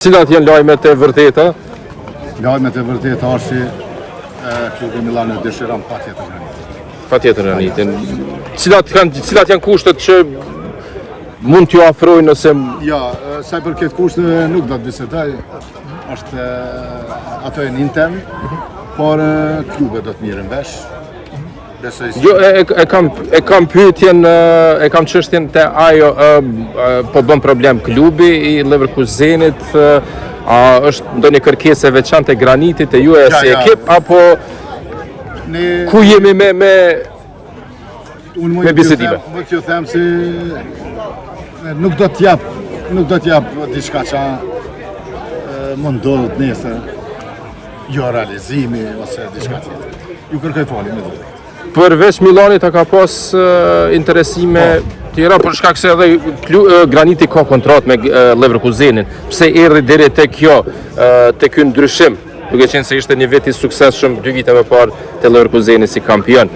Cilat janë lajmet e vërteta? Lajmet e vërteta është që klubi Milano dëshiron patjetër granitin. Patjetër granitin. Cilat janë kushtet që mund t'ju afrojnë nëse... Ja, sa i përket kushteve nuk do të bisedoj, është ato janë intern, por klube do të mirën vesh. Jo, e kam pyetjen, e kam çështjen te ajo po bën problem klubi i Leverkusenit, a është ndonjë kërkesë e veçantë e granitit e juaj si ekip apo ku jemi me bisedime? Unë t'ju them se nuk do t'jap diçka që mund ndodhet nesër, jo realizimi ose diçka tjetër. Ju kërkoj falje me drejtë. Përveç Milanit a ka pas interesime tjera, për shkak se edhe Graniti ka kontratë me Leverkusenin. Pse erdhi deri tek kjo, tek ky ndryshim, duke qenë se ishte një vit i suksesshëm 2 vite më parë te Leverkuseni si kampion.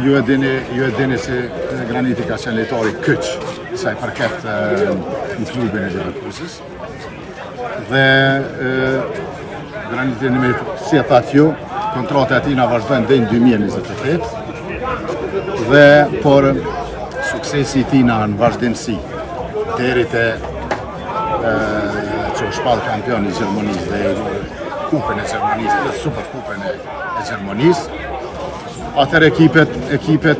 Ju e dini se Graniti ka qenë lojtar i kyç sa i përket në klubin e Leverkusenit. Dhe Graniti si e thatë ju, kontrata e tina vazhdojnë deri në 2028 dhe por suksesi i tina në vazhdimsi deri te që shpall kampion i Gjermanisë dhe kupën e Gjermanisë dhe superkupën e Gjermanisë, atër ekipet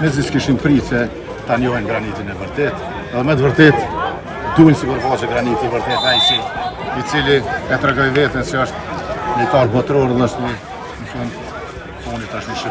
mezis kishin pritë ta njohin Granitin e vërtet, dhe me të vërtet duhen si përfaqe Graniti i vërtet ai i cili e tregoi veten se është lojtar botëror dhe është në fund, është një